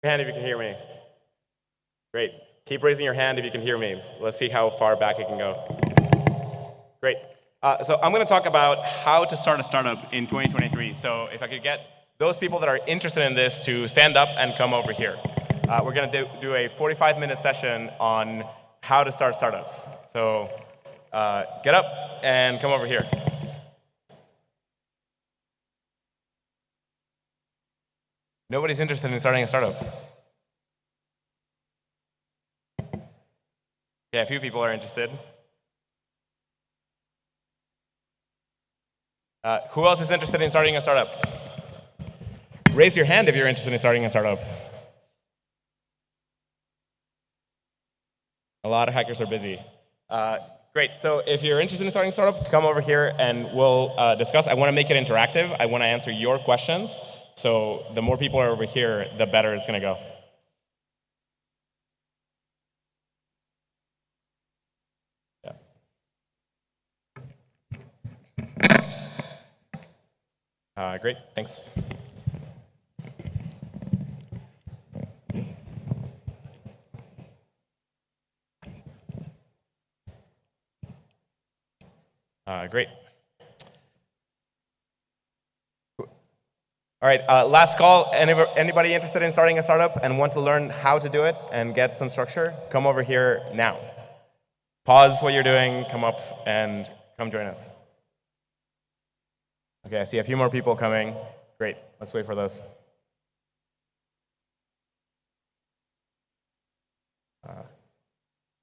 Hand if you can hear me. Great. Keep raising your hand if you can hear me. Let's see how far back it can go. Great. So I'm going to talk about how to start a startup in 2023. So if I could get those people that are interested in this to stand up and come over here. We're going to do a 45-minute session on how to start startups. So get up and come over here. Nobody's interested in starting a startup. Yeah, a few people are interested. Who else is interested in starting a startup? Raise your hand if you're interested in starting a startup. A lot of hackers are busy. Great, so if you're interested in starting a startup, come over here and we'll discuss. I want to make it interactive. I want to answer your questions. So the more people are over here, the better it's going to go. Yeah. Great, thanks. Great. All right, last call. Anybody interested in starting a startup and want to learn how to do it and get some structure? Come over here now. Pause what you're doing, come up and come join us. Okay, I see a few more people coming. Great, let's wait for those.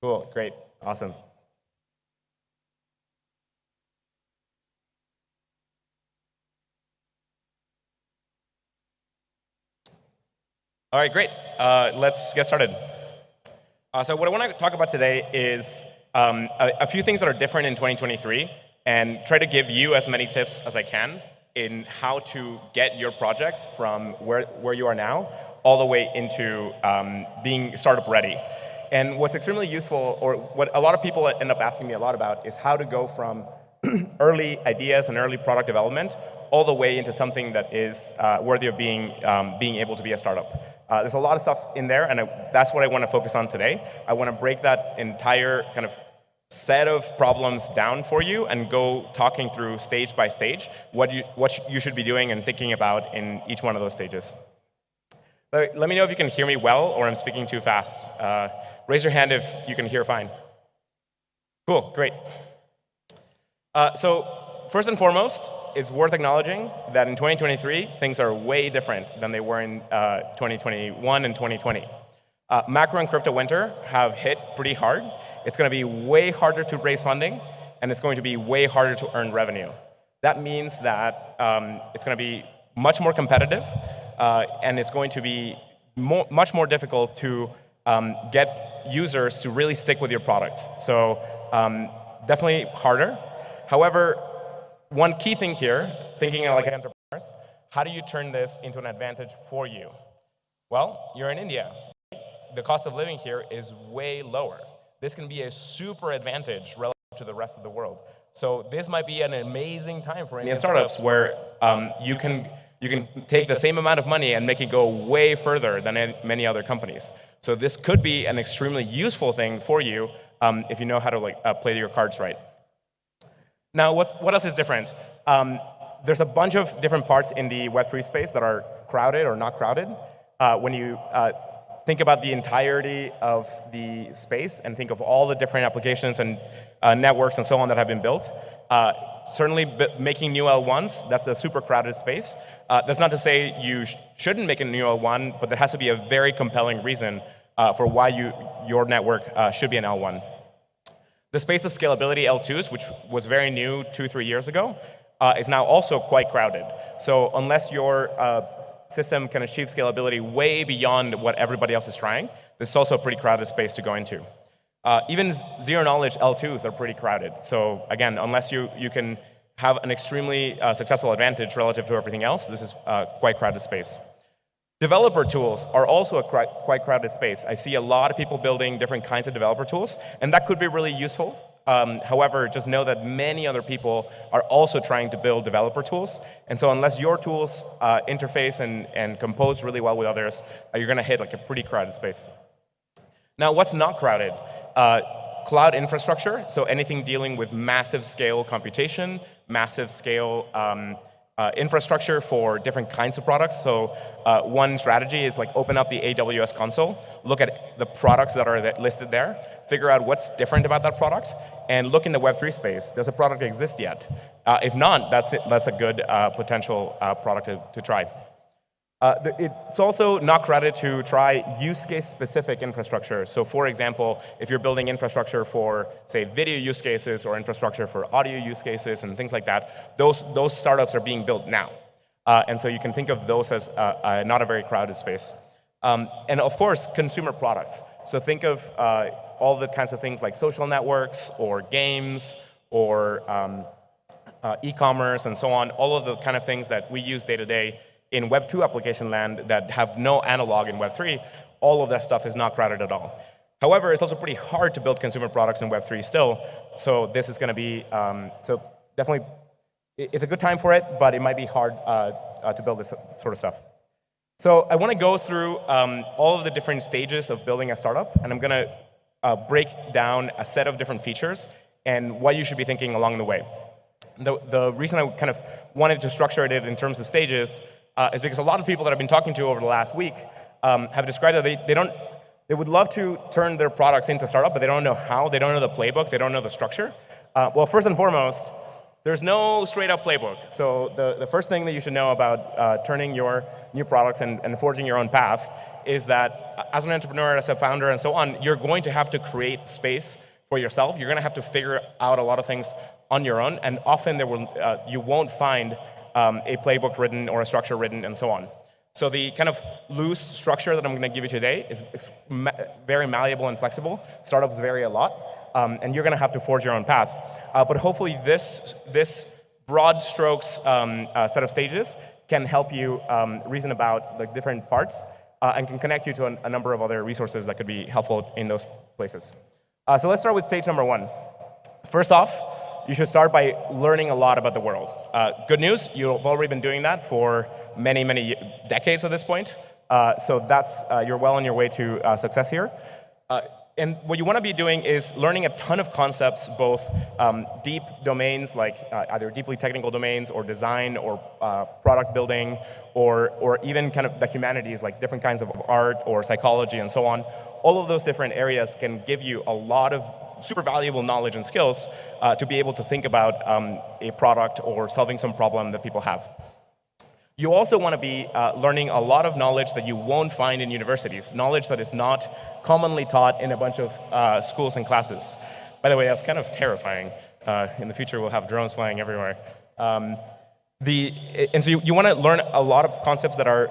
Cool, great, awesome. All right, great. Let's get started. So what I want to talk about today is a few things that are different in 2023 and try to give you as many tips as I can in how to get your projects from where you are now all the way into being startup ready. And what's extremely useful, or what a lot of people end up asking me a lot about, is how to go from early ideas and early product development all the way into something that is worthy of being able to be a startup. There's a lot of stuff in there, and that's what I want to focus on today. I want to break that entire kind of set of problems down for you and go talking through stage by stage what you should be doing and thinking about in each one of those stages. Let me know if you can hear me well or I'm speaking too fast. Raise your hand if you can hear fine. Cool, great. So first and foremost, it's worth acknowledging that in 2023, things are way different than they were in 2021 and 2020. Macro and crypto winter have hit pretty hard. It's going to be way harder to raise funding, and it's going to be way harder to earn revenue. That means that it's going to be much more competitive, and it's going to be much more difficult to get users to really stick with your products. So definitely harder. However, one key thing here, thinking like entrepreneurs, how do you turn this into an advantage for you? Well, you're in India. The cost of living here is way lower. This can be a super advantage relative to the rest of the world. So this might be an amazing time for Indian startups where you can take the same amount of money and make it go way further than many other companies. So this could be an extremely useful thing for you if you know how to play your cards right. Now, what else is different? There's a bunch of different parts in the Web3 space that are crowded or not crowded. When you think about the entirety of the space and think of all the different applications and networks and so on that have been built, certainly making new L1s, that's a super crowded space. That's not to say you shouldn't make a new L1, but there has to be a very compelling reason for why your network should be an L1. The space of scalability L2s, which was very new 2-3 years ago, is now also quite crowded. So unless your system can achieve scalability way beyond what everybody else is trying, this is also a pretty crowded space to go into. Even zero-knowledge L2s are pretty crowded. So again, unless you can have an extremely successful advantage relative to everything else, this is quite crowded space. Developer tools are also a quite crowded space. I see a lot of people building different kinds of developer tools, and that could be really useful. However, just know that many other people are also trying to build developer tools. And so unless your tools interface and compose really well with others, you're going to hit like a pretty crowded space. Now, what's not crowded? Cloud infrastructure, so anything dealing with massive scale computation, massive scale infrastructure for different kinds of products. So one strategy is like open up the AWS console, look at the products that are listed there, figure out what's different about that product, and look in the Web3 space. Does a product exist yet? If not, that's a good potential product to try. It's also not crowded to try use case specific infrastructure. So for example, if you're building infrastructure for, say, video use cases or infrastructure for audio use cases and things like that, those startups are being built now. And so you can think of those as not a very crowded space. And of course, consumer products. So think of all the kinds of things like social networks or games or e-commerce and so on, all of the kind of things that we use day to day in Web2 application land that have no analog in Web3, all of that stuff is not crowded at all. However, it's also pretty hard to build consumer products in Web3 still, so this is going to be, so definitely, it's a good time for it, but it might be hard to build this sort of stuff. So I want to go through all of the different stages of building a startup, and I'm going to break down a set of different features and what you should be thinking along the way. The reason I kind of wanted to structure it in terms of stages is because a lot of people that I've been talking to over the last week have described that they would love to turn their products into startup, but they don't know how, they don't know the playbook, they don't know the structure. Well, first and foremost, there's no straight up playbook. So the first thing that you should know about turning your new products and forging your own path is that as an entrepreneur, as a founder, and so on, you're going to have to create space for yourself. You're going to have to figure out a lot of things on your own, and often you won't find a playbook written or a structure written and so on. So the kind of loose structure that I'm going to give you today is very malleable and flexible. Startups vary a lot, and you're going to have to forge your own path. But hopefully this broad strokes set of stages can help you reason about the different parts and can connect you to a number of other resources that could be helpful in those places. So let's start with stage number one. First off, you should start by learning a lot about the world. Good news, you've already been doing that for many, many decades at this point. So you're well on your way to success here. And what you want to be doing is learning a ton of concepts, both deep domains, like either deeply technical domains or design or product building, or even kind of the humanities, like different kinds of art or psychology and so on. All of those different areas can give you a lot of super valuable knowledge and skills to be able to think about a product or solving some problem that people have. You also want to be learning a lot of knowledge that you won't find in universities, knowledge that is not commonly taught in a bunch of schools and classes. By the way, that's kind of terrifying. In the future, we'll have drones flying everywhere. And so you want to learn a lot of concepts that are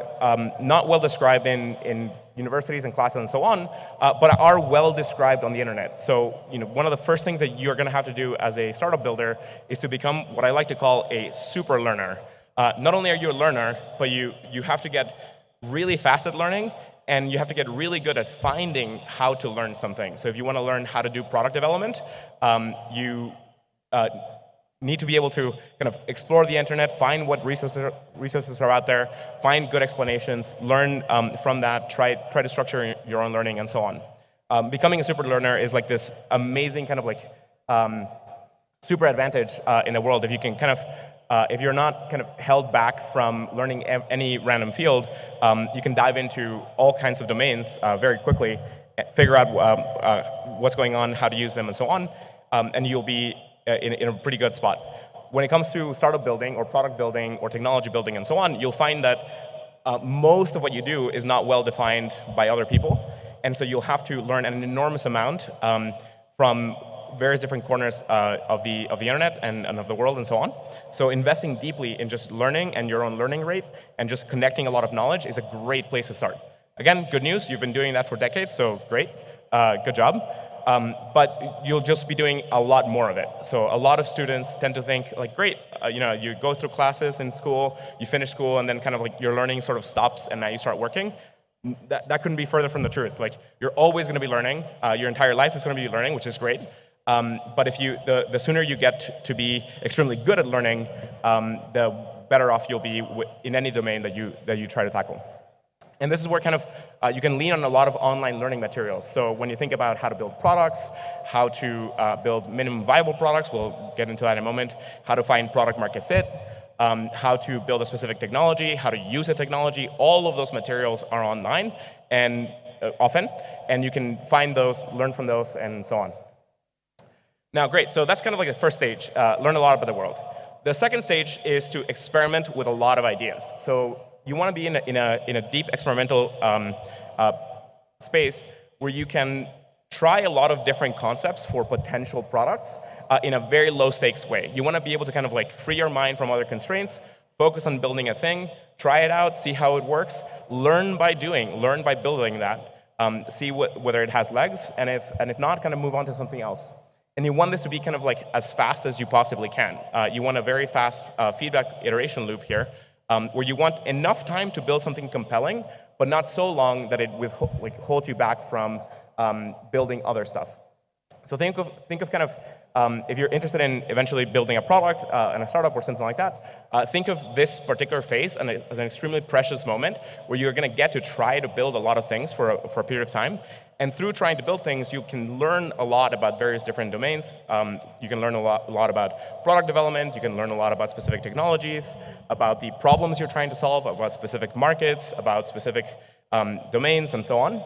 not well described in universities and classes and so on, but are well described on the internet. So one of the first things that you're going to have to do as a startup builder is to become what I like to call a super learner. Not only are you a learner, but you have to get really fast at learning, and you have to get really good at finding how to learn something. So if you want to learn how to do product development, you need to be able to kind of explore the internet, find what resources are out there, find good explanations, learn from that, try to structure your own learning, and so on. Becoming a super learner is like this amazing kind of like super advantage in the world. If you can kind of if you're not kind of held back from learning any random field, you can dive into all kinds of domains very quickly, figure out what's going on, how to use them, and so on, and you'll be in a pretty good spot. When it comes to startup building or product building or technology building and so on, you'll find that most of what you do is not well defined by other people, and so you'll have to learn an enormous amount from various different corners of the internet and of the world and so on. So investing deeply in just learning and your own learning rate and just connecting a lot of knowledge is a great place to start. Again, good news, you've been doing that for decades, so great, good job. But you'll just be doing a lot more of it. So a lot of students tend to think like, great, you go through classes in school, you finish school, and then kind of like your learning sort of stops and now you start working. That couldn't be further from the truth. Like, you're always going to be learning. Your entire life is going to be learning, which is great. But if the sooner you get to be extremely good at learning, the better off you'll be in any domain that you try to tackle. And this is where kind of you can lean on a lot of online learning materials. So when you think about how to build products, how to build minimum viable products, we'll get into that in a moment, how to find product market fit, how to build a specific technology, how to use a technology, all of those materials are online and often, and you can find those, learn from those, and so on. Now, great, so that's kind of like the first stage, learn a lot about the world. The second stage is to experiment with a lot of ideas. So you want to be in a deep experimental space where you can try a lot of different concepts for potential products in a very low stakes way. You want to be able to kind of like free your mind from other constraints, focus on building a thing, try it out, see how it works, learn by doing, learn by building that, see whether it has legs, and if not, kind of move on to something else. And you want this to be kind of like as fast as you possibly can. You want a very fast feedback iteration loop here, where you want enough time to build something compelling, but not so long that it holds you back from building other stuff. So think of kind of, if you're interested in eventually building a product and a startup or something like that, think of this particular phase as an extremely precious moment where you're going to get to try to build a lot of things for a period of time. And through trying to build things, you can learn a lot about various different domains. You can learn a lot about product development. You can learn a lot about specific technologies, about the problems you're trying to solve, about specific markets, about specific domains, and so on.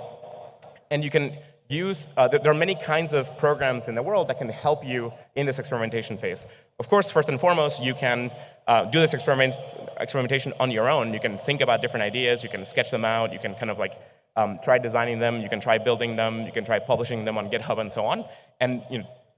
And you can use, there are many kinds of programs in the world that can help you in this experimentation phase. Of course, first and foremost, you can do this experimentation on your own. You can think about different ideas. You can sketch them out. You can kind of like try designing them, you can try building them, you can try publishing them on GitHub and so on. And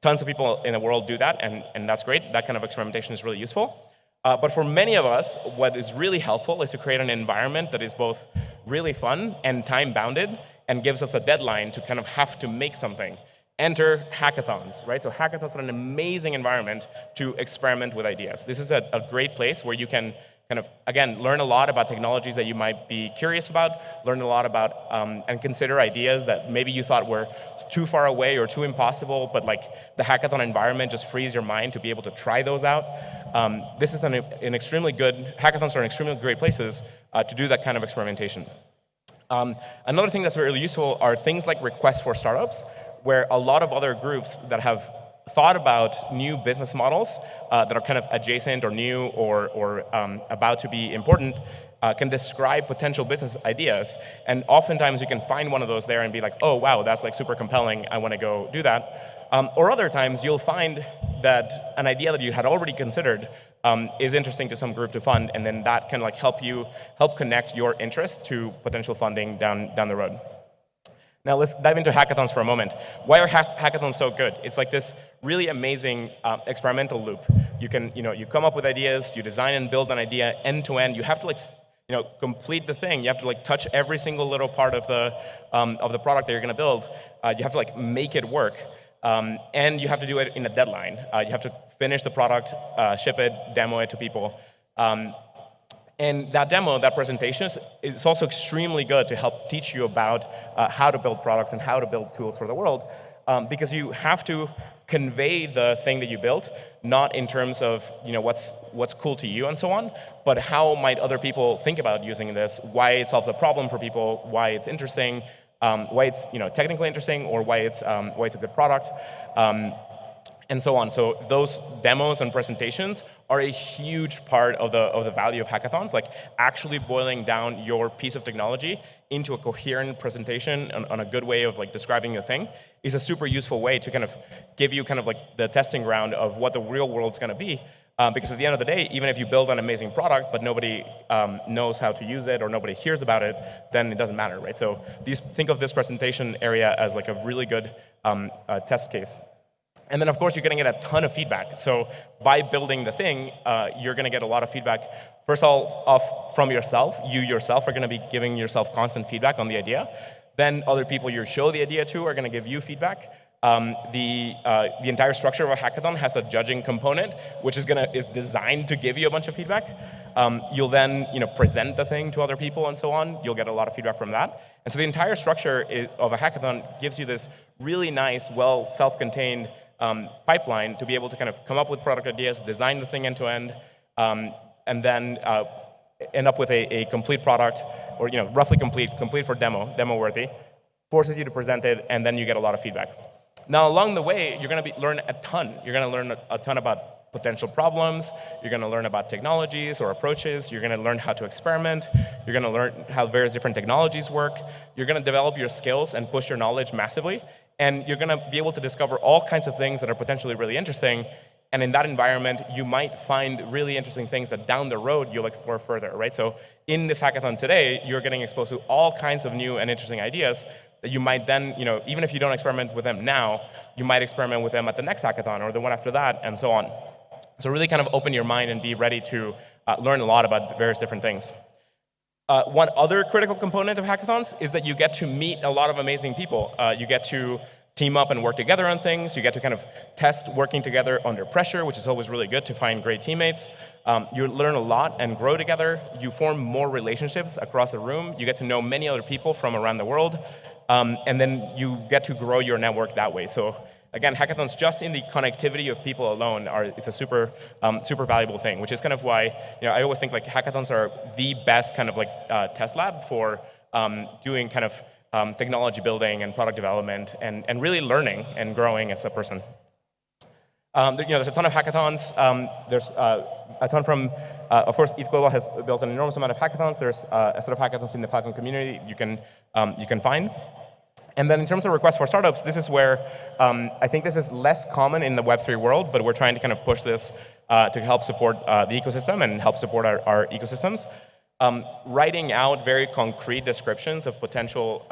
tons of people in the world do that, and that's great. That kind of experimentation is really useful. But for many of us, what is really helpful is to create an environment that is both really fun and time-bounded and gives us a deadline to kind of have to make something. Enter hackathons, right? So hackathons are an amazing environment to experiment with ideas. This is a great place where you can kind of, again, learn a lot about technologies that you might be curious about, learn a lot about, and consider ideas that maybe you thought were too far away or too impossible, but like the hackathon environment just frees your mind to be able to try those out. This is an extremely good, hackathons are extremely great places to do that kind of experimentation. Another thing that's really useful are things like requests for startups, where a lot of other groups that have thought about new business models that are kind of adjacent or new or about to be important can describe potential business ideas. And oftentimes you can find one of those there and be like, oh, wow, that's like super compelling. I want to go do that. Or other times you'll find that an idea that you had already considered is interesting to some group to fund, and then that can like help connect your interest to potential funding down the road. Now let's dive into hackathons for a moment. Why are hackathons so good? It's like this really amazing experimental loop. You can, you come up with ideas, you design and build an idea end to end. You have to like, complete the thing. You have to like touch every single little part of the product that you're going to build. You have to like make it work, and you have to do it in a deadline. You have to finish the product, ship it, demo it to people. And that demo, that presentation, is also extremely good to help teach you about how to build products and how to build tools for the world, because you have to convey the thing that you built, not in terms of what's cool to you and so on, but how might other people think about using this, why it solves a problem for people, why it's interesting, why it's technically interesting, or why it's a good product. And so on. So those demos and presentations are a huge part of the value of hackathons, like actually boiling down your piece of technology into a coherent presentation on a good way of like describing the thing is a super useful way to kind of give you kind of like the testing ground of what the real world's going to be. Because at the end of the day, even if you build an amazing product, but nobody knows how to use it or nobody hears about it, then it doesn't matter, right? So think of this presentation area as like a really good test case. And then, of course, you're going to get a ton of feedback. So by building the thing, you're going to get a lot of feedback. First of all, from yourself. You yourself are going to be giving yourself constant feedback on the idea. Then other people you show the idea to are going to give you feedback. The entire structure of a hackathon has a judging component, which is designed to give you a bunch of feedback. You'll then present the thing to other people and so on. You'll get a lot of feedback from that. And so the entire structure of a hackathon gives you this really nice, well self-contained pipeline to be able to kind of come up with product ideas, design the thing end to end, and then end up with a complete product, or roughly complete for demo worthy, forces you to present it, and then you get a lot of feedback. Now, along the way, you're going to learn a ton. You're going to learn a ton about potential problems. You're going to learn about technologies or approaches. You're going to learn how to experiment. You're going to learn how various different technologies work. You're going to develop your skills and push your knowledge massively. And you're going to be able to discover all kinds of things that are potentially really interesting. And in that environment, you might find really interesting things that down the road you'll explore further, right? So in this hackathon today, you're getting exposed to all kinds of new and interesting ideas that you might then, even if you don't experiment with them now, you might experiment with them at the next hackathon or the one after that, and so on. So really kind of open your mind and be ready to learn a lot about various different things. One other critical component of hackathons is that you get to meet a lot of amazing people. You get to team up and work together on things. You get to kind of test working together under pressure, which is always really good to find great teammates. You learn a lot and grow together. You form more relationships across the room. You get to know many other people from around the world. And then you get to grow your network that way. So again, hackathons just in the connectivity of people alone is a super valuable thing, which is kind of why I always think like hackathons are the best kind of like test lab for doing kind of technology building and product development and really learning and growing as a person. There's a ton of hackathons. There's a ton from, of course, ETH Global has built an enormous amount of hackathons. There's a set of hackathons in the Falcon community you can find. And then in terms of requests for startups, this is where I think this is less common in the Web3 world, but we're trying to kind of push this to help support the ecosystem and help support our ecosystems. Writing out very concrete descriptions of potential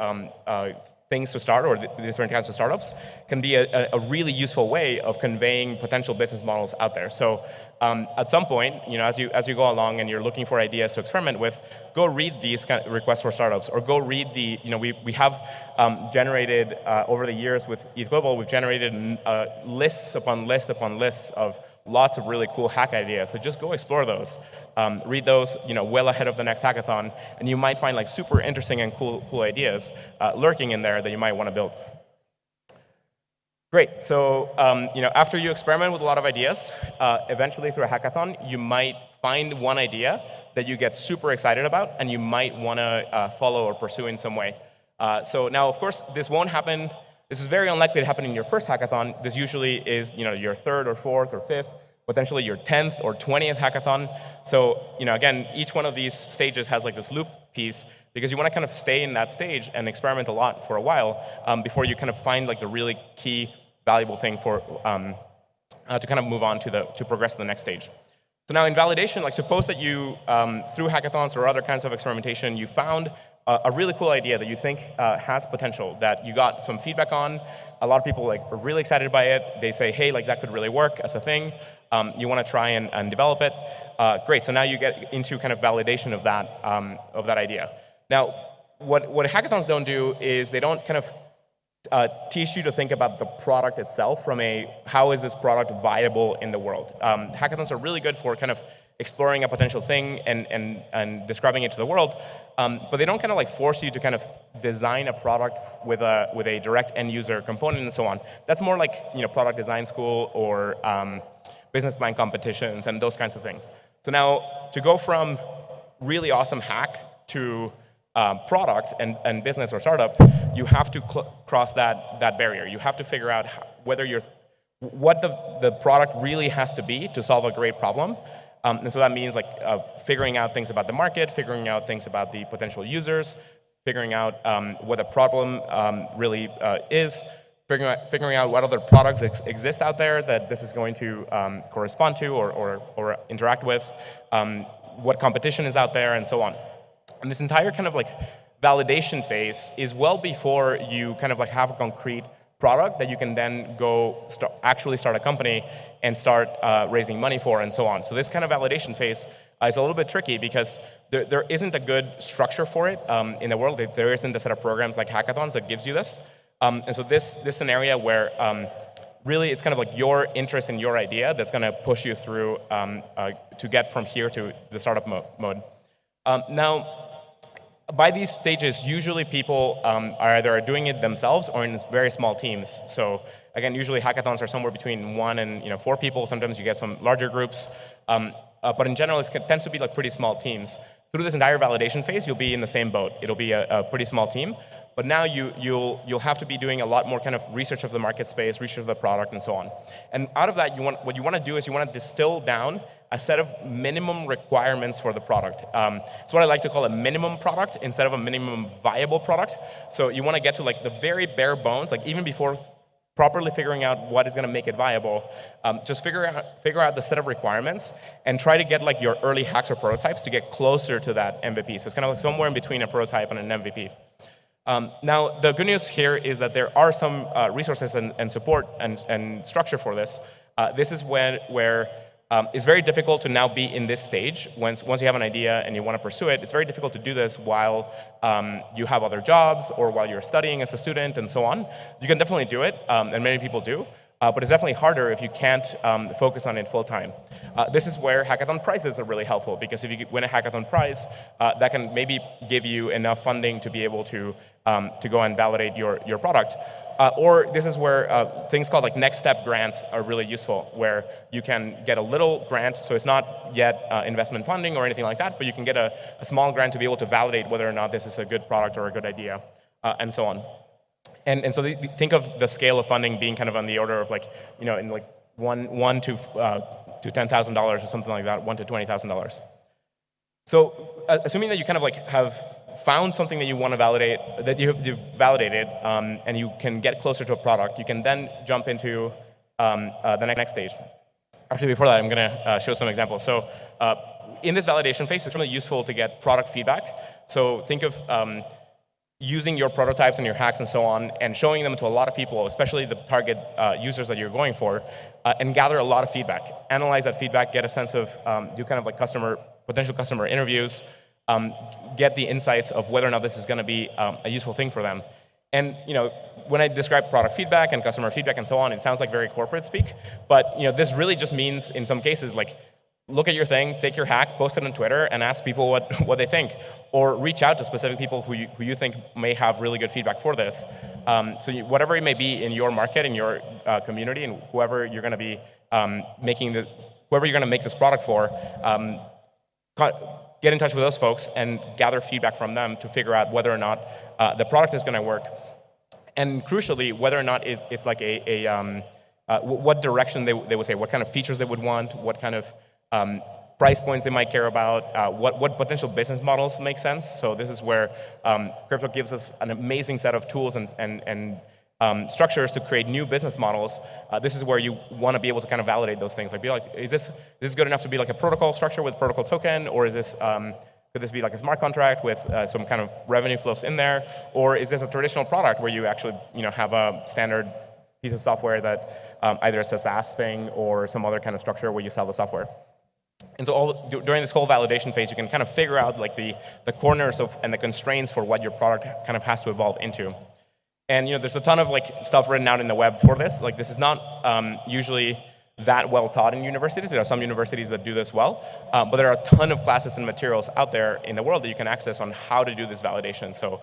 things to start or the different kinds of startups can be a really useful way of conveying potential business models out there. So at some point, as you go along and you're looking for ideas to experiment with, go read these kind of requests for startups, or go read the, we have generated over the years with ETH Global, we've generated lists upon lists upon lists of lots of really cool hack ideas. So just go explore those. Read those, well ahead of the next hackathon, and you might find like super interesting and cool ideas lurking in there that you might want to build. Great. So, after you experiment with a lot of ideas, eventually through a hackathon, you might find one idea that you get super excited about, and you might want to follow or pursue in some way. So now, of course, this won't happen. This is very unlikely to happen in your first hackathon. This usually is, your third or fourth or fifth, potentially your 10th or 20th hackathon. So, again, each one of these stages has like this loop piece because you want to kind of stay in that stage and experiment a lot for a while before you kind of find like the really key valuable thing for to kind of move on to progress to the next stage. So now in validation, like suppose that you through hackathons or other kinds of experimentation, you found a really cool idea that you think has potential, that you got some feedback on. A lot of people are really excited by it. They say, hey, like that could really work as a thing. You want to try and develop it. Great. So now you get into kind of validation of that idea. Now, what hackathons don't do is they don't kind of teach you to think about the product itself from how is this product viable in the world. Hackathons are really good for kind of exploring a potential thing and describing it to the world, but they don't kind of like force you to kind of design a product with a direct end user component and so on. That's more like product design school or business plan competitions and those kinds of things. So now to go from really awesome hack to product and business or startup, you have to cross that barrier. You have to figure out what the product really has to be to solve a great problem. And so that means like figuring out things about the market, figuring out things about the potential users, figuring out what the problem really is, figuring out what other products exist out there that this is going to correspond to or interact with, what competition is out there, and so on. And this entire kind of like validation phase is well before you kind of like have a concrete product that you can then go actually start a company and start raising money for and so on. So this kind of validation phase is a little bit tricky because there isn't a good structure for it in the world. There isn't a set of programs like hackathons that gives you this. And so this is an area where really it's kind of like your interest in your idea that's going to push you through to get from here to the startup mode. Now, by these stages, usually people are either doing it themselves or in very small teams. So again, usually hackathons are somewhere between 1 and 4 people. Sometimes you get some larger groups. But in general, it tends to be like pretty small teams. Through this entire validation phase, you'll be in the same boat. It'll be a pretty small team. But now you'll have to be doing a lot more kind of research of the market space, research of the product, and so on. And out of that, what you want to do is you want to distill down a set of minimum requirements for the product. It's what I like to call a minimum product instead of a minimum viable product. So you want to get to like the very bare bones, like even before properly figuring out what is going to make it viable, just figure out the set of requirements and try to get like your early hacks or prototypes to get closer to that MVP. So it's kind of like somewhere in between a prototype and an MVP. Now, the good news here is that there are some resources and support and structure for this. This is where it's very difficult to now be in this stage. Once you have an idea and you want to pursue it, it's very difficult to do this while you have other jobs or while you're studying as a student and so on. You can definitely do it, and many people do. But it's definitely harder if you can't focus on it full time. This is where hackathon prizes are really helpful, because if you win a hackathon prize, that can maybe give you enough funding to be able to go and validate your product. Or this is where things called like next step grants are really useful, where you can get a little grant, so it's not yet investment funding or anything like that, but you can get a small grant to be able to validate whether or not this is a good product or a good idea, and so on. And so think of the scale of funding being kind of on the order of like, in like one to $10,000 or something like that, $1,000 to $20,000. So assuming that you kind of like have found something that you want to validate, that you've validated, and you can get closer to a product, you can then jump into the next stage. Actually, before that, I'm going to show some examples. So in this validation phase, it's really useful to get product feedback. So think of using your prototypes and your hacks and so on, and showing them to a lot of people, especially the target users that you're going for, and gather a lot of feedback. Analyze that feedback, get a sense of, do kind of like potential customer interviews, get the insights of whether or not this is going to be a useful thing for them. And when I describe product feedback and customer feedback and so on, it sounds like very corporate speak, but this really just means, in some cases, like, look at your thing, take your hack, post it on Twitter, and ask people what they think. Or reach out to specific people who you think may have really good feedback for this. So whatever it may be in your market, in your community, and whoever you're going to be whoever you're going to make this product for, get in touch with those folks and gather feedback from them to figure out whether or not the product is going to work. And crucially, whether or not it's like what direction they would say, what kind of features they would want, what kind of price points they might care about, what potential business models make sense. So this is where crypto gives us an amazing set of tools and structures to create new business models. This is where you want to be able to kind of validate those things. Like, be like, is this good enough to be like a protocol structure with protocol token, or is this could this be like a smart contract with some kind of revenue flows in there, or is this a traditional product where you actually have a standard piece of software that either is a SaaS thing or some other kind of structure where you sell the software. And so during this whole validation phase, you can kind of figure out like the corners and the constraints for what your product kind of has to evolve into. And there's a ton of like stuff written out in the web for this. Like, this is not usually that well taught in universities. There are some universities that do this well, but there are a ton of classes and materials out there in the world that you can access on how to do this validation. So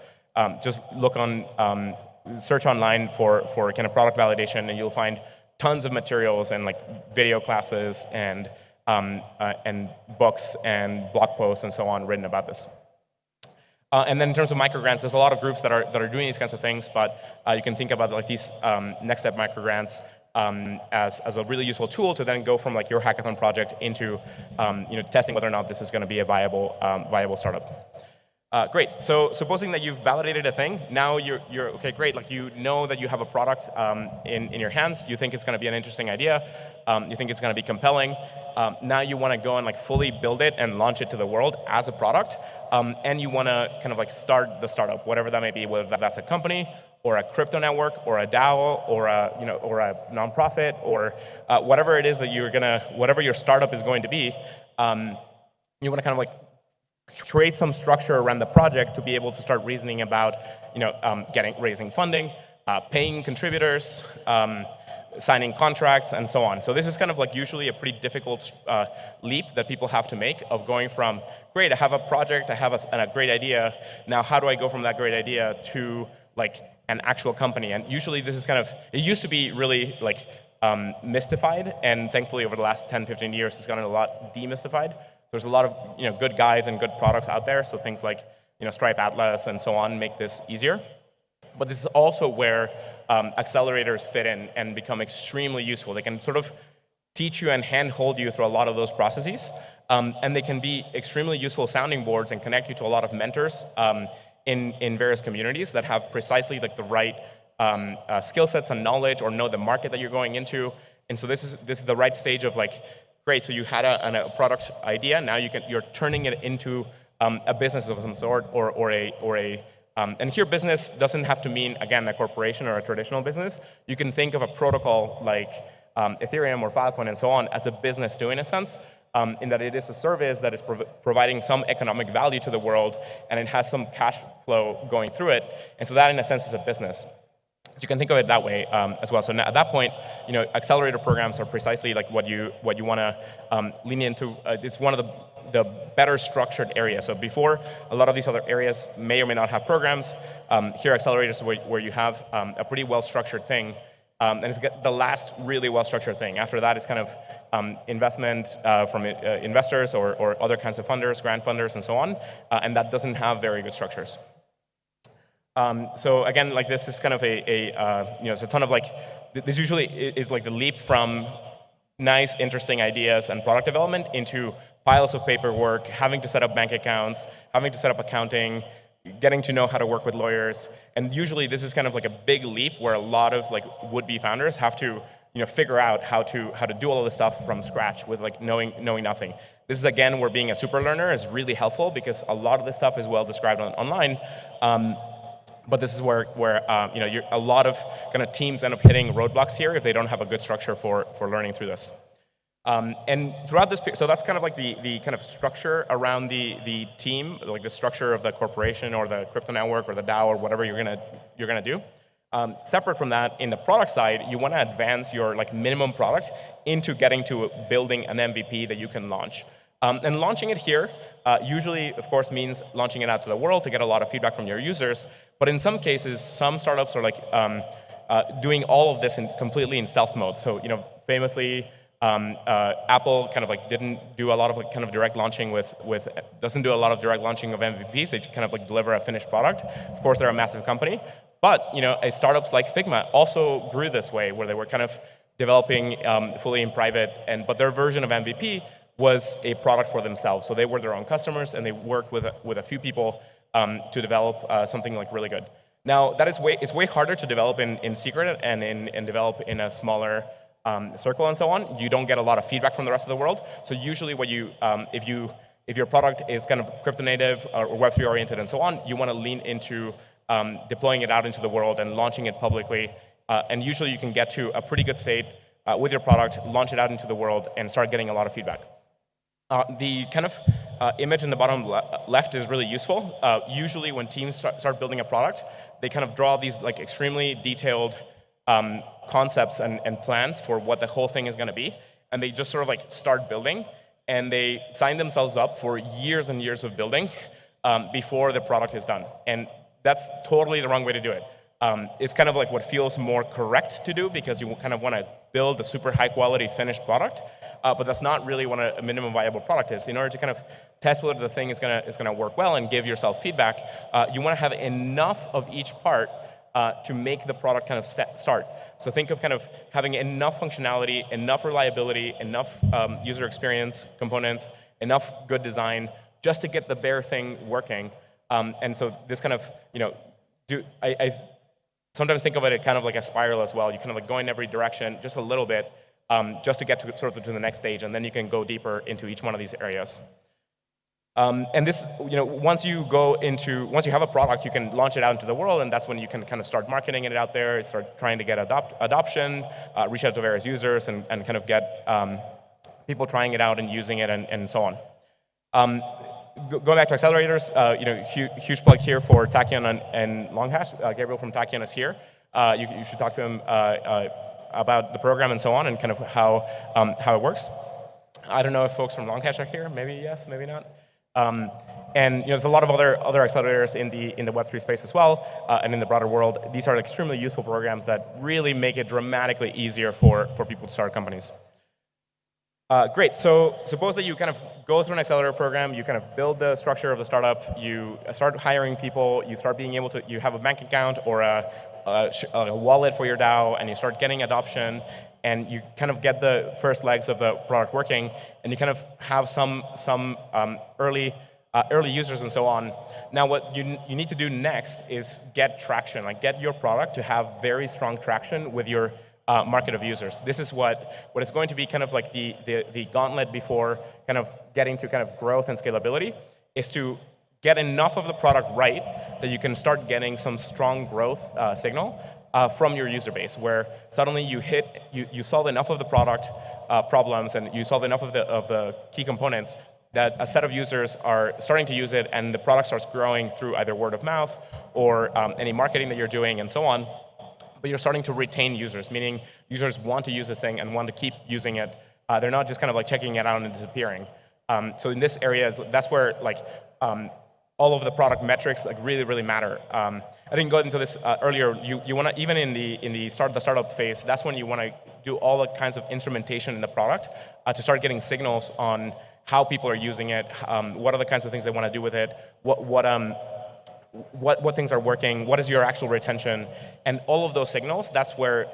just look on, search online for kind of product validation, and you'll find tons of materials and like video classes and books and blog posts and so on written about this. And then in terms of microgrants, there's a lot of groups that are doing these kinds of things, but you can think about like these next step microgrants as a really useful tool to then go from like your hackathon project into testing whether or not this is going to be a viable startup. Great. So supposing that you've validated a thing, now you're okay. Great. Like, you know that you have a product in your hands. You think it's going to be an interesting idea. You think it's going to be compelling. Now you want to go and like fully build it and launch it to the world as a product. And you want to kind of like start the startup, whatever that may be, whether that's a company or a crypto network or a DAO or a nonprofit or whatever it is that whatever your startup is going to be. You want to kind of like create some structure around the project to be able to start reasoning about, raising funding, paying contributors, signing contracts, and so on. So this is kind of like usually a pretty difficult leap that people have to make, of going from, great, I have a project, I have a great idea, now how do I go from that great idea to like an actual company. And usually this is kind of, it used to be really like mystified, and thankfully over the last 10, 15 years, it's gotten a lot demystified. There's a lot of good guys and good products out there, so things like Stripe Atlas and so on make this easier. But this is also where accelerators fit in and become extremely useful. They can sort of teach you and handhold you through a lot of those processes, and they can be extremely useful sounding boards and connect you to a lot of mentors in various communities that have precisely like the right skill sets and knowledge, or know the market that you're going into. And so this is the right stage of like, great, so you had a product idea, now you're turning it into a business of some sort, and here business doesn't have to mean, again, a corporation or a traditional business. You can think of a protocol like Ethereum or Filecoin and so on as a business too, in a sense, in that it is a service that is providing some economic value to the world, and it has some cash flow going through it. And so that, in a sense, is a business. You can think of it that way as well. So now, at that point, accelerator programs are precisely like what you want to lean into. It's one of the better structured areas. So before, a lot of these other areas may or may not have programs. Here, accelerators where you have a pretty well-structured thing, and it's the last really well-structured thing. After that, it's kind of investment from investors or other kinds of funders, grant funders, and so on, and that doesn't have very good structures. So again, like this is kind of it's a ton of like, this usually is like the leap from nice, interesting ideas and product development into piles of paperwork, having to set up bank accounts, having to set up accounting, getting to know how to work with lawyers. And usually this is kind of like a big leap where a lot of like would-be founders have to figure out how to do all of this stuff from scratch with like knowing nothing. This is again where being a super learner is really helpful, because a lot of this stuff is well described online. But this is where a lot of kind of teams end up hitting roadblocks here if they don't have a good structure for learning through this. And throughout this, so that's kind of like the kind of structure around the team, like the structure of the corporation or the crypto network or the DAO or whatever you're gonna do. Separate from that, in the product side, you want to advance your like minimum product into getting to building an MVP that you can launch. And launching it here usually, of course, means launching it out to the world to get a lot of feedback from your users. But in some cases, some startups are like doing all of this completely in stealth mode. So famously, Apple kind of like didn't do a lot of like kind of direct launching doesn't do a lot of direct launching of MVPs. They kind of like deliver a finished product. Of course, they're a massive company. But startups like Figma also grew this way, where they were kind of developing fully in private, but their version of MVP was a product for themselves. So they were their own customers, and they worked with a few people to develop something like really good. Now that it's way harder to develop in secret and develop in a smaller circle and so on. You don't get a lot of feedback from the rest of the world. So usually, what if your product is kind of crypto native or Web3 oriented and so on, you want to lean into deploying it out into the world and launching it publicly. And usually, you can get to a pretty good state with your product, launch it out into the world, and start getting a lot of feedback. The kind of image in the bottom left is really useful. Usually when teams start building a product, they kind of draw these like extremely detailed concepts and plans for what the whole thing is going to be. And they just sort of like start building. And they sign themselves up for years and years of building before the product is done. And that's totally the wrong way to do it. It's kind of like what feels more correct to do, because you kind of want to build a super high quality finished product. But that's not really what a minimum viable product is. In order to kind of test whether the thing is gonna work well and give yourself feedback, you want to have enough of each part to make the product kind of start. So think of kind of having enough functionality, enough reliability, enough user experience components, enough good design, just to get the bare thing working. And so this kind of, I sometimes think of it kind of like a spiral as well. You kind of like go in every direction just a little bit, just to get to the next stage, and then you can go deeper into each one of these areas. And this, once you have a product, you can launch it out into the world, and that's when you can kind of start marketing it out there, start trying to get adoption, reach out to various users, and kind of get people trying it out and using it, and so on. Going back to accelerators, huge plug here for Tachyon and Longhash. Gabriel from Tachyon is here. You should talk to him about the program and so on, and kind of how it works. I don't know if folks from Longhash are here. Maybe yes, maybe not. And there's a lot of other accelerators in the Web3 space as well, and in the broader world. These are extremely useful programs that really make it dramatically easier for people to start companies. Great, so suppose that you kind of go through an accelerator program, you kind of build the structure of the startup, you start hiring people, you start being able to, you have a bank account or a wallet for your DAO, and you start getting adoption, and you kind of get the first legs of the product working, and you kind of have some early users and so on. Now what you need to do next is get traction, like get your product to have very strong traction with your market of users. This is what is going to be kind of like the gauntlet before kind of getting to kind of growth and scalability, is to get enough of the product right that you can start getting some strong growth signal from your user base, where suddenly you solve enough of the product problems and you solve enough of the key components that a set of users are starting to use it, and the product starts growing through either word of mouth or any marketing that you're doing and so on. But you're starting to retain users, meaning users want to use this thing and want to keep using it. They're not just kind of like checking it out and disappearing. So in this area, that's where like all of the product metrics like really matter. I didn't go into this earlier. You want to, even in the startup phase, that's when you want to do all the kinds of instrumentation in the product to start getting signals on how people are using it, what are the kinds of things they want to do with it, what things are working, what is your actual retention, and all of those signals. That's where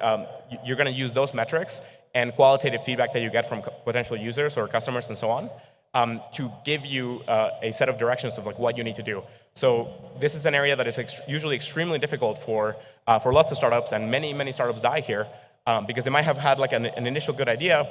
you're going to use those metrics and qualitative feedback that you get from potential users or customers and so on to give you a set of directions of like what you need to do. So this is an area that is usually extremely difficult for lots of startups, and many startups die here because they might have had like an initial good idea,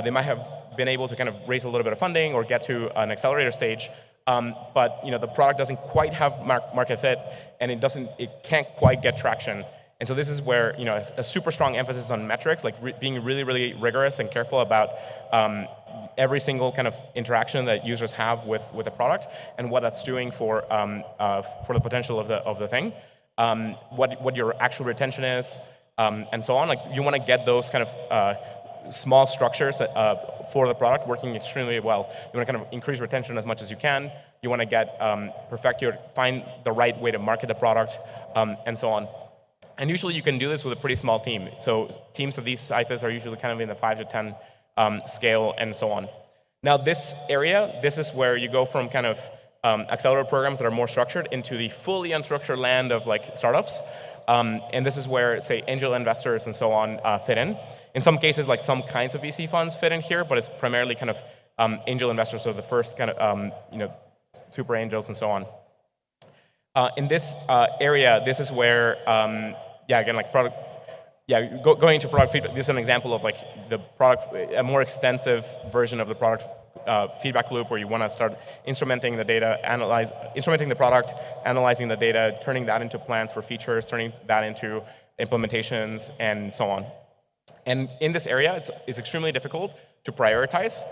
they might have been able to kind of raise a little bit of funding or get to an accelerator stage, but the product doesn't quite have market fit, and it can't quite get traction. And so this is where a super strong emphasis on metrics, like being really rigorous and careful about every single kind of interaction that users have with the product and what that's doing for the potential of the thing, what your actual retention is, and so on. Like you want to get those kind of small structures for the product working extremely well. You want to kind of increase retention as much as you can. You want to get find the right way to market the product, and so on. And usually you can do this with a pretty small team. So teams of these sizes are usually kind of in the 5 to 10 scale and so on. Now this area, this is where you go from kind of accelerator programs that are more structured into the fully unstructured land of like startups. And this is where, say, angel investors and so on fit in. In some cases, like some kinds of VC funds fit in here, but it's primarily kind of angel investors, so the first kind of super angels and so on. In this area, this is where, again, like product. Going into product feedback. This is an example of like the product, a more extensive version of the product feedback loop, where you want to start instrumenting the data, instrumenting the product, analyzing the data, turning that into plans for features, turning that into implementations, and so on. And in this area, it's extremely difficult to prioritize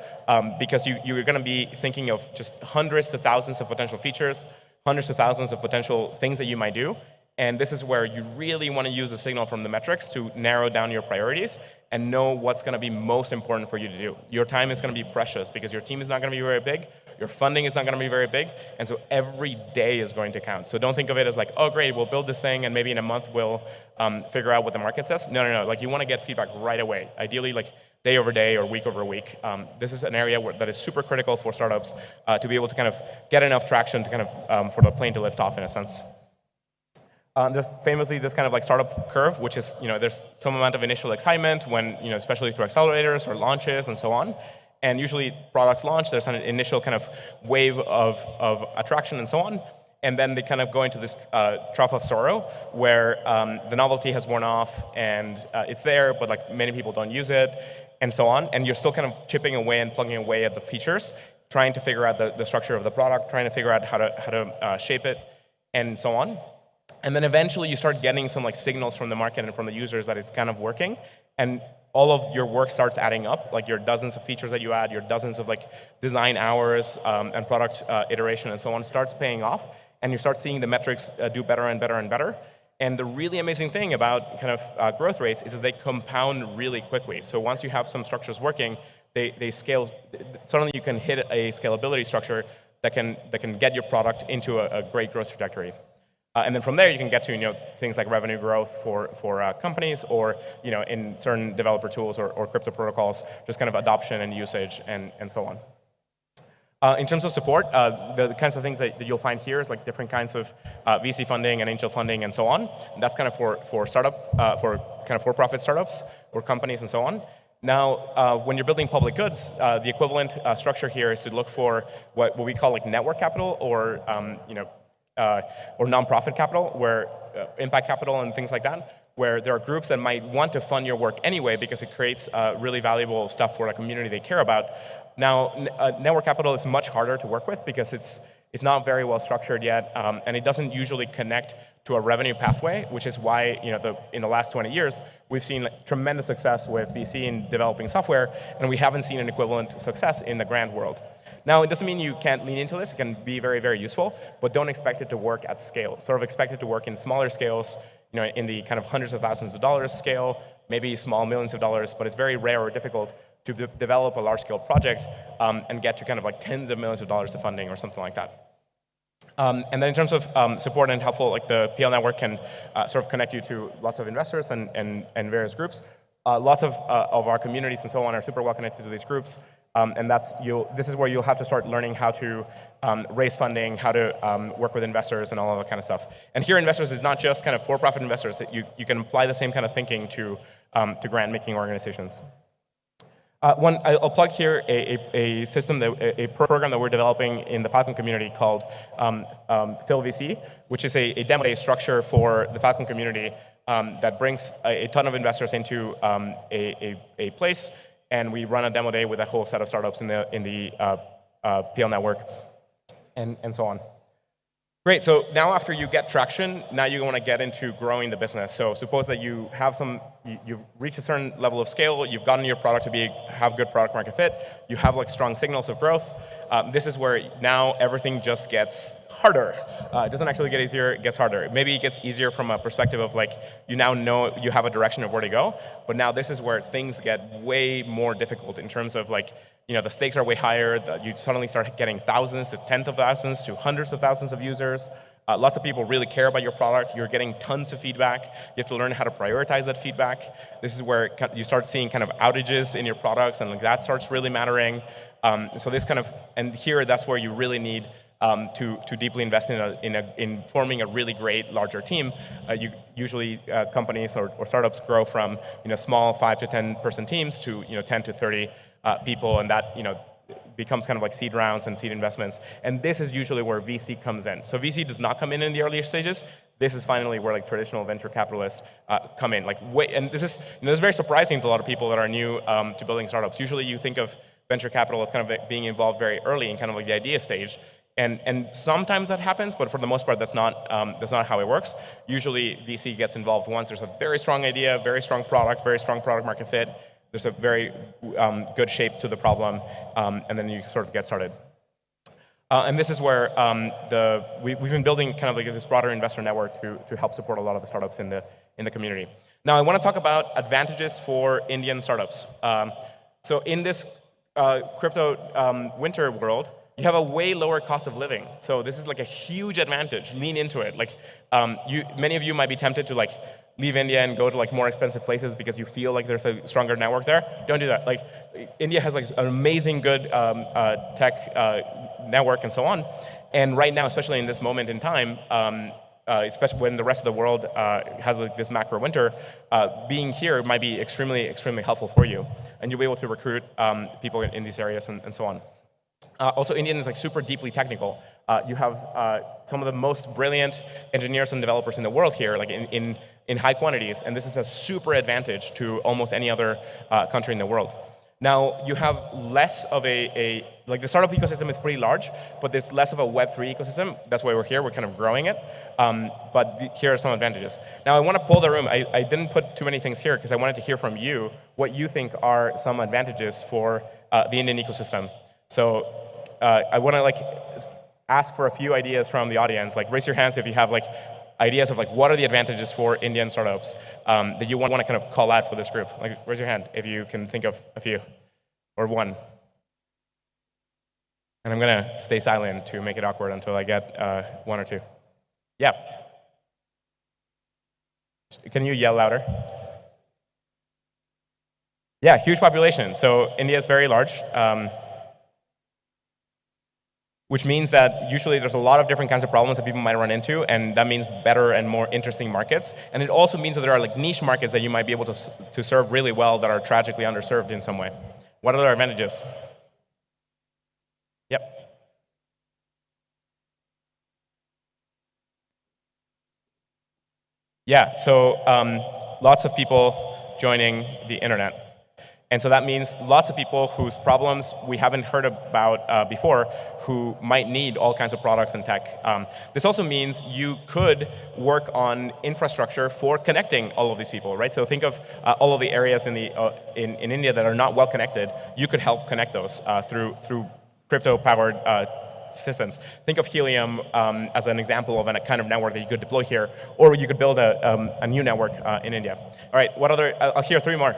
because you're going to be thinking of just hundreds to thousands of potential features, hundreds of thousands of potential things that you might do. And this is where you really want to use the signal from the metrics to narrow down your priorities and know what's going to be most important for you to do. Your time is going to be precious because your team is not going to be very big, your funding is not going to be very big, and so every day is going to count. So don't think of it as like, oh great, we'll build this thing and maybe in a month we'll figure out what the market says. No. Like you want to get feedback right away, ideally like day over day or week over week. This is an area that is super critical for startups to be able to kind of get enough traction to kind of for the plane to lift off in a sense. There's famously this kind of like startup curve, which is, there's some amount of initial excitement when, especially through accelerators or launches and so on. And usually products launch, there's an initial kind of wave of attraction and so on. And then they kind of go into this trough of sorrow where the novelty has worn off and it's there, but like many people don't use it and so on. And you're still kind of chipping away and plugging away at the features, trying to figure out the structure of the product, trying to figure out how to shape it and so on. And then eventually you start getting some like signals from the market and from the users that it's kind of working, and all of your work starts adding up, like your dozens of features that you add, your dozens of like design hours and product iteration and so on starts paying off, and you start seeing the metrics do better and better and better. And the really amazing thing about kind of growth rates is that they compound really quickly. So once you have some structures working, they scale. Suddenly you can hit a scalability structure that can get your product into a great growth trajectory. And then from there, you can get to things like revenue growth for companies, or in certain developer tools or crypto protocols, just kind of adoption and usage and so on. In terms of support, the kinds of things that you'll find here is like different kinds of VC funding and angel funding and so on. And that's kind of for startup, for kind of for-profit startups or companies and so on. Now, when you're building public goods, the equivalent structure here is to look for what we call like network capital, or or nonprofit capital, where impact capital and things like that, where there are groups that might want to fund your work anyway because it creates really valuable stuff for a community they care about. Now, network capital is much harder to work with because it's not very well structured yet, and it doesn't usually connect to a revenue pathway, which is why in the last 20 years we've seen tremendous success with VC in developing software, and we haven't seen an equivalent success in the grant world. Now, it doesn't mean you can't lean into this. It can be very, very useful, but don't expect it to work at scale. Sort of expect it to work in smaller scales, in the kind of hundreds of thousands of dollars scale, maybe small millions of dollars, but it's very rare or difficult to develop a large-scale project and get to kind of like tens of millions of dollars of funding or something like that. And then in terms of support and helpful, like the PL network can sort of connect you to lots of investors and various groups. Lots of our communities and so on are super well connected to these groups. And this is where you'll have to start learning how to raise funding, how to work with investors and all of that kind of stuff. And here, investors is not just kind of for-profit investors. You can apply the same kind of thinking to grant-making organizations. I'll plug here a system, a program that we're developing in the Falcon community called PhilVC, which is a demo day structure for the Falcon community that brings a ton of investors into a place. And we run a demo day with a whole set of startups in the PL network, and so on. Great. So now, after you get traction, now you want to get into growing the business. So suppose that you have you've reached a certain level of scale, you've gotten your product to have good product market fit, you have like strong signals of growth. This is where now everything just gets harder. It doesn't actually get easier, it gets harder. Maybe it gets easier from a perspective of like, you now know you have a direction of where to go, but now this is where things get way more difficult in terms of like, the stakes are way higher, you suddenly start getting thousands to tens of thousands to hundreds of thousands of users. Lots of people really care about your product. You're getting tons of feedback. You have to learn how to prioritize that feedback. This is where you start seeing kind of outages in your products, and like that starts really mattering. So this kind of, and here that's where you really need to deeply invest in forming a really great larger team. Usually companies or startups grow from small 5 to 10 person teams to 10 to 30 people, and that becomes kind of like seed rounds and seed investments. And this is usually where VC comes in. So VC does not come in the earlier stages. This is finally where like traditional venture capitalists come in. And this is this is very surprising to a lot of people that are new to building startups. Usually you think of venture capital as kind of being involved very early in kind of like the idea stage. And sometimes that happens, but for the most part, that's not how it works. Usually, VC gets involved once there's a very strong idea, very strong product market fit. There's a very good shape to the problem, and then you sort of get started. And this is where we've been building kind of like this broader investor network to help support a lot of the startups in the community. Now, I want to talk about advantages for Indian startups. So in this crypto winter world, you have a way lower cost of living. So this is like a huge advantage. Lean into it. Like many of you might be tempted to like leave India and go to like more expensive places because you feel like there's a stronger network there. Don't do that. Like India has like an amazing good tech network and so on. And right now, especially in this moment in time, especially when the rest of the world has like this macro winter, being here might be extremely, extremely helpful for you. And you'll be able to recruit people in these areas and so on. Also, Indian is like super deeply technical. You have some of the most brilliant engineers and developers in the world here, like in high quantities, and this is a super advantage to almost any other country in the world. Now, you have less of like the startup ecosystem is pretty large, but there's less of a Web3 ecosystem. That's why we're here. We're kind of growing it. But here are some advantages. Now, I want to poll the room. I didn't put too many things here because I wanted to hear from you what you think are some advantages for the Indian ecosystem. So I want to like ask for a few ideas from the audience. Like raise your hands if you have like ideas of like what are the advantages for Indian startups that you want to kind of call out for this group. Like raise your hand if you can think of a few or one. And I'm going to stay silent to make it awkward until I get one or two. Yeah. Can you yell louder? Yeah, huge population. So India is very large, which means that usually there's a lot of different kinds of problems that people might run into, and that means better and more interesting markets. And it also means that there are like niche markets that you might be able to serve really well that are tragically underserved in some way. What are their advantages? Yep. Yeah, so lots of people joining the internet. And so that means lots of people whose problems we haven't heard about before, who might need all kinds of products and tech. This also means you could work on infrastructure for connecting all of these people, right? So think of all of the areas in India that are not well connected. You could help connect those through crypto-powered systems. Think of Helium as an example of a kind of network that you could deploy here, or you could build a new network in India. All right, what other? I'll hear three more.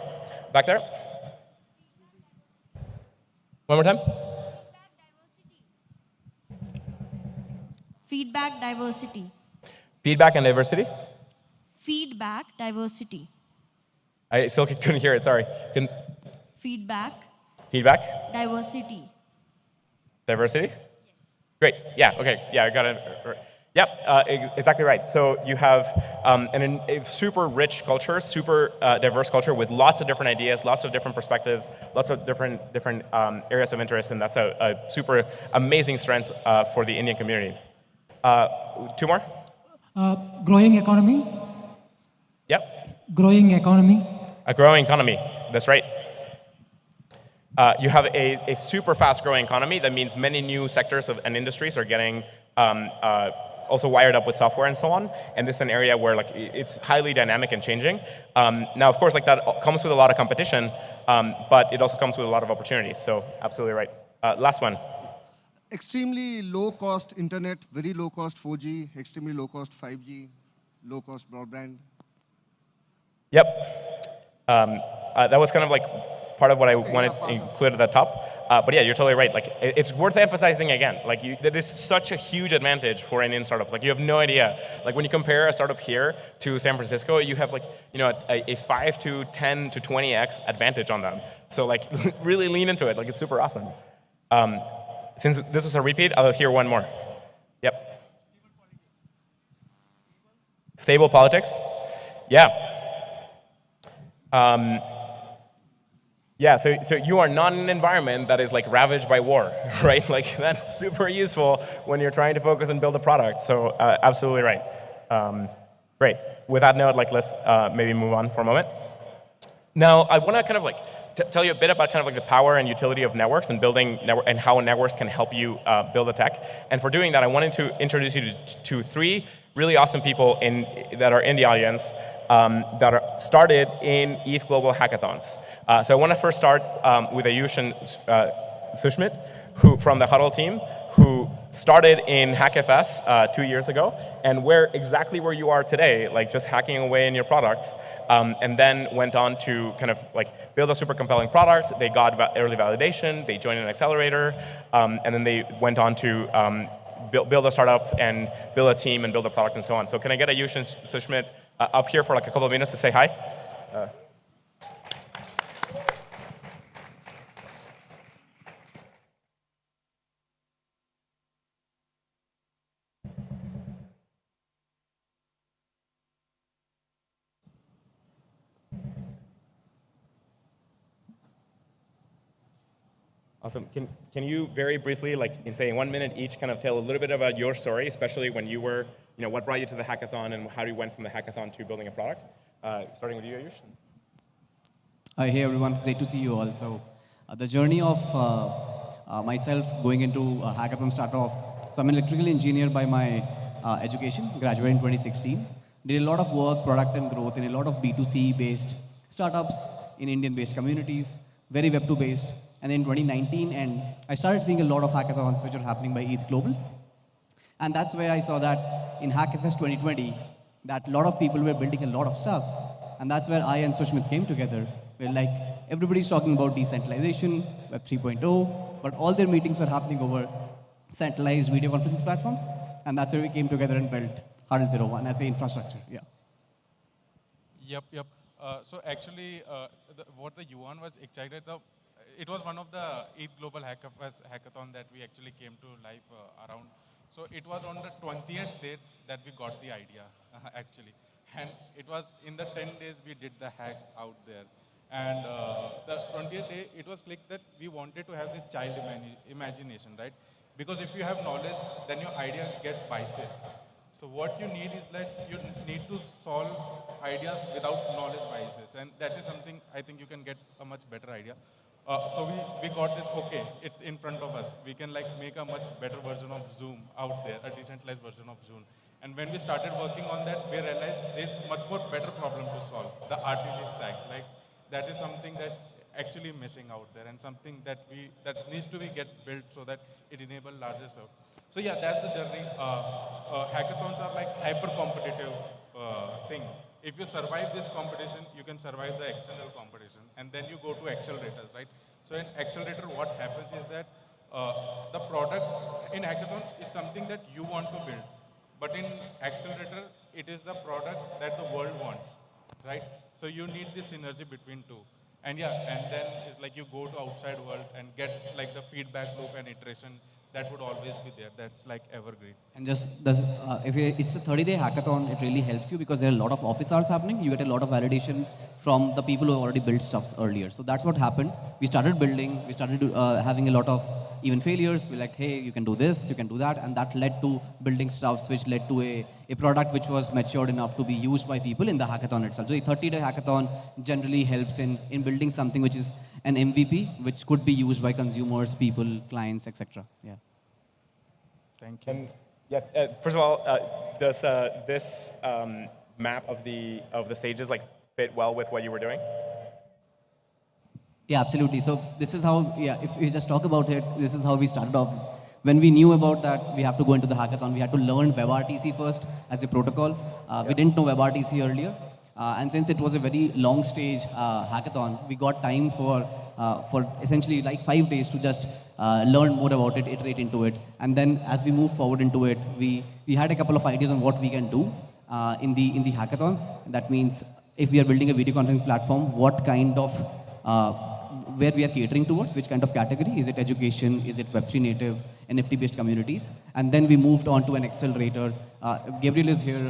Back there. One more time. Feedback diversity. Feedback and diversity? Feedback diversity. I still couldn't hear it, sorry. Feedback. Feedback? Diversity. Diversity? Yes. Great, yeah, okay, yeah, I got it. Yep, exactly right. So you have a super rich culture, super diverse culture with lots of different ideas, lots of different perspectives, lots of different areas of interest, and that's a super amazing strength for the Indian community. Two more? Growing economy. Yep. Growing economy. A growing economy, that's right. You have a super fast growing economy. That means many new sectors and industries are getting also wired up with software and so on. And this is an area where like it's highly dynamic and changing. Now, of course, like that comes with a lot of competition, but it also comes with a lot of opportunities. So absolutely right. Last one. Extremely low cost internet, very low cost 4G, extremely low cost 5G, low cost broadband. Yep. That was kind of like part of what I wanted to include at the top. But yeah, you're totally right. Like, it's worth emphasizing again. Like, that is such a huge advantage for Indian startups. Like, you have no idea. Like, when you compare a startup here to San Francisco, you have like, you know, a 5 to 10 to 20x advantage on them. So like, really lean into it. Like, it's super awesome. Since this was a repeat, I'll hear one more. Yep. Stable politics? Yeah. Yeah, so you are not in an environment that is like ravaged by war, right? Like that's super useful when you're trying to focus and build a product. So absolutely right. Great. With that note, like let's maybe move on for a moment. Now I want to kind of like tell you a bit about kind of like the power and utility of networks and building and how networks can help you build a tech. And for doing that, I wanted to introduce you to three really awesome people that are in the audience. That are started in ETH Global Hackathons. So I want to first start with Ayush and Sushmit, who from the Huddle team, who started in HackFS 2 years ago, and exactly where you are today, like just hacking away in your products, and then went on to kind of like build a super compelling product. They got early validation, they joined an accelerator, and then they went on to build a startup and build a team and build a product and so on. So can I get Ayush and Sushmit up here for like a couple of minutes to say hi? Awesome. Can you very briefly, like in say 1 minute each, kind of tell a little bit about your story, especially when you were, you know, what brought you to the hackathon and how you went from the hackathon to building a product? Starting with you, Ayush. Hi, hey everyone. Great to see you all. So the journey of myself going into a hackathon started off. So I'm an electrical engineer by my education, graduated in 2016. Did a lot of work, product and growth in a lot of B2C based startups in Indian based communities, very Web2 based. And then 2019, and I started seeing a lot of hackathons which are happening by ETH Global. And that's where I saw that in HackFest 2020, that a lot of people were building a lot of stuffs. And that's where I and Sushmit came together. We're like, everybody's talking about decentralization, Web 3.0, but all their meetings were happening over centralized video conferencing platforms, and that's where we came together and built Hurdle 01 as the infrastructure. Yeah. Yep. So actually, what the Yuan was excited of, it was one of the ETH Global Hackathon that we actually came to life around. So it was on the 20th day that we got the idea, actually. And it was in the 10 days we did the hack out there. And the 20th day, it was clicked that we wanted to have this child imagination, right? Because if you have knowledge, then your idea gets biases. So what you need is that you need to solve ideas without knowledge biases. And that is something I think you can get a much better idea. So we got this, okay, it's in front of us. We can like make a much better version of Zoom out there, a decentralized version of Zoom. And when we started working on that, we realized there's much more better problem to solve, the RTC stack. Like that is something that actually missing out there and something that needs to be get built so that it enable larger stuff. So yeah, that's the journey. Hackathons are like hyper competitive thing. If you survive this competition, you can survive the external competition, and then you go to accelerators, right? So in accelerator, what happens is that the product in hackathon is something that you want to build, but in accelerator, it is the product that the world wants, right? So you need this synergy between two. And yeah, and then it's like you go to outside world and get like the feedback loop and iteration that would always be there. That's like evergreen. And just if it's a 30-day hackathon, it really helps you because there are a lot of office hours happening. You get a lot of validation from the people who have already built stuffs earlier. So that's what happened. We started building. We started having a lot of even failures. We're like, hey, you can do this, you can do that, and that led to building stuffs, which led to a product which was matured enough to be used by people in the hackathon itself. So a 30-day hackathon generally helps in building something which is an MVP, which could be used by consumers, people, clients, etc. Yeah. Thank you. And yeah, first of all, does this map of the stages like fit well with what you were doing? Yeah, absolutely. So this is how, yeah, if we just talk about it, this is how we started off. When we knew about that, we have to go into the hackathon. We had to learn WebRTC first as a protocol. We didn't know WebRTC earlier. And since it was a very long stage hackathon, we got time for essentially like 5 days to just learn more about it, iterate into it. And then as we move forward into it, we had a couple of ideas on what we can do in the hackathon. That means if we are building a video conferencing platform, what kind of, where we are catering towards, which kind of category? Is it education? Is it Web3 native, NFT-based communities? And then we moved on to an accelerator. Gabriel is here.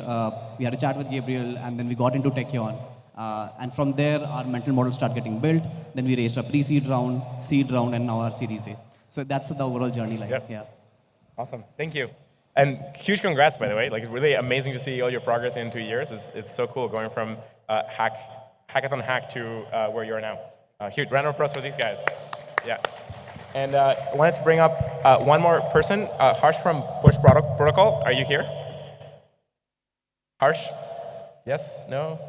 We had a chat with Gabriel, and then we got into Techion. And from there, our mental model started getting built. Then we raised a pre-seed round, seed round, and now our Series A. So that's the overall journey. Like, Yep. Yeah. Awesome. Thank you. And huge congrats, by the way. Like, it's really amazing to see all your progress in 2 years. It's so cool going from hackathon hack to where you are now. Huge round of applause for these guys. Yeah. And I wanted to bring up one more person, Harsh from Push Protocol. Are you here? Harsh? Yes? No?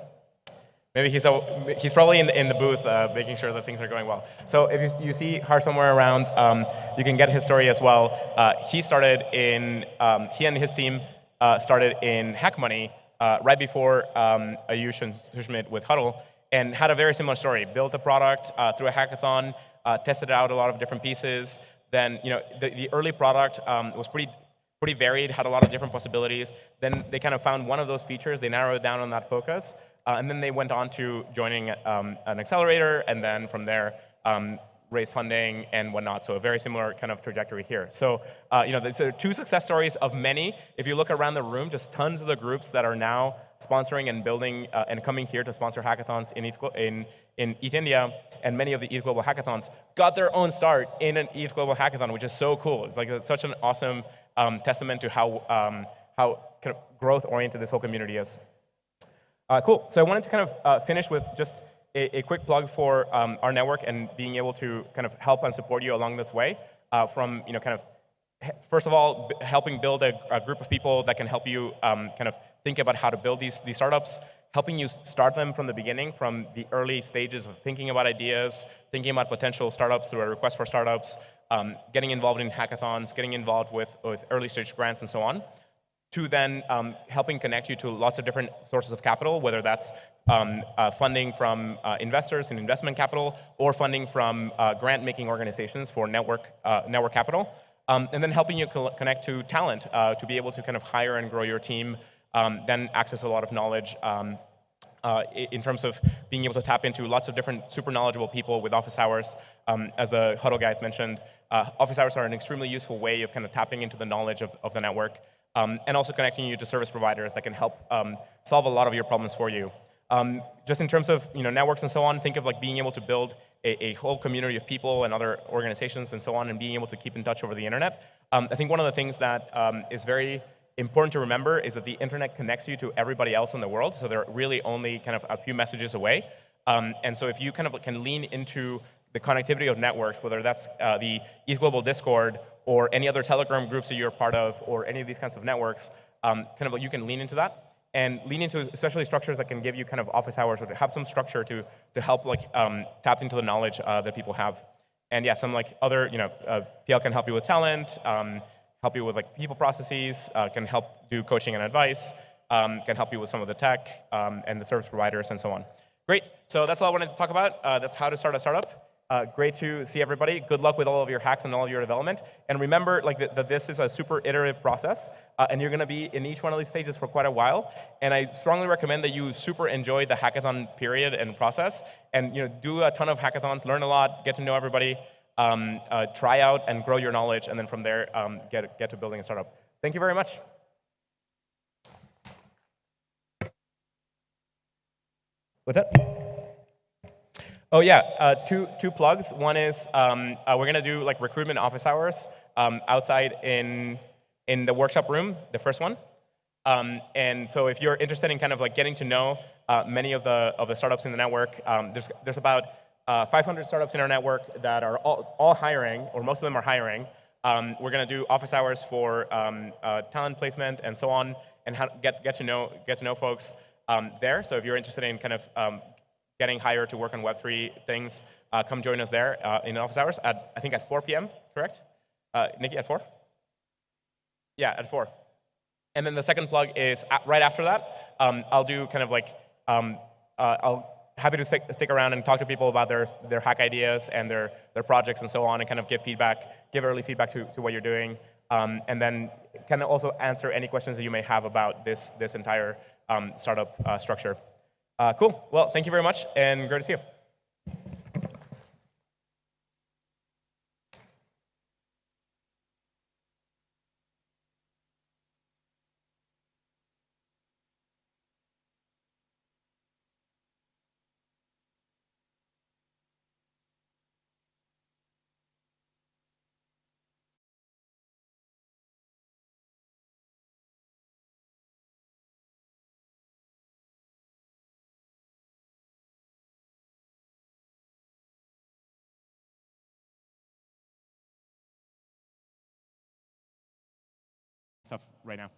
Maybe he's probably in the booth making sure that things are going well. So if you see Harsh somewhere around, you can get his story as well. He and his team started in Hack Money right before Ayush and Sushmit with Huddle, and had a very similar story. Built a product through a hackathon, tested out a lot of different pieces. Then the early product was pretty varied, had a lot of different possibilities. Then they kind of found one of those features, they narrowed down on that focus, and then they went on to joining an accelerator, and then from there, raise funding and whatnot. So a very similar kind of trajectory here. So these are 2 success stories of many. If you look around the room, just tons of the groups that are now sponsoring and building and coming here to sponsor hackathons in ETHIndia, and many of the ETH Global Hackathons got their own start in an ETH Global Hackathon, which is so cool. It's such an awesome testament to how kind of growth-oriented this whole community is. Cool. So I wanted to kind of finish with just a quick plug for our network and being able to kind of help and support you along this way. From first of all, helping build a group of people that can help you kind of think about how to build these startups, helping you start them from the beginning, from the early stages of thinking about ideas, thinking about potential startups through a request for startups, getting involved in hackathons, getting involved with early stage grants and so on. to then helping connect you to lots of different sources of capital, whether that's funding from investors and investment capital, or funding from grant-making organizations for network capital, and then helping you connect to talent to be able to kind of hire and grow your team, then access a lot of knowledge in terms of being able to tap into lots of different super knowledgeable people with office hours. As the huddle guys mentioned, office hours are an extremely useful way of kind of tapping into the knowledge of the network, and also connecting you to service providers that can help solve a lot of your problems for you. Just in terms of networks and so on, think of like being able to build a whole community of people and other organizations and so on, and being able to keep in touch over the internet. I think one of the things that is very important to remember is that the internet connects you to everybody else in the world, so they're really only kind of a few messages away. And so if you kind of can lean into the connectivity of networks, whether that's the ETH Global Discord or any other Telegram groups that you're part of, or any of these kinds of networks, you can lean into that. And lean into especially structures that can give you kind of office hours, or to have some structure to help tap into the knowledge that people have. And yeah, some other, PL can help you with talent, help you with people processes, can help do coaching and advice, can help you with some of the tech and the service providers and so on. Great, so that's all I wanted to talk about. That's how to start a startup. Great to see everybody. Good luck with all of your hacks and all of your development. And remember that this is a super iterative process, and you're going to be in each one of these stages for quite a while. And I strongly recommend that you super enjoy the hackathon period and process, and do a ton of hackathons, learn a lot, get to know everybody, try out and grow your knowledge, and then from there get to building a startup. Thank you very much. What's that? Oh yeah, two plugs. One is we're gonna do recruitment office hours outside in the workshop room, the first one. And so if you're interested in kind of getting to know many of the startups in the network, there's about 500 startups in our network that are all hiring, or most of them are hiring. We're gonna do office hours for talent placement and so on, and get to know folks there. So if you're interested in kind of getting hired to work on Web3 things, come join us there in office hours I think at 4 p.m., correct? Nikki, at 4? Yeah, at 4. And then the second plug is right after that, I'll do kind of I'll happy to stick around and talk to people about their hack ideas and their projects and so on, and kind of give early feedback to what you're doing, and then can also answer any questions that you may have about this entire startup structure. Cool. Well, thank you very much, and great to see you. Stuff right now.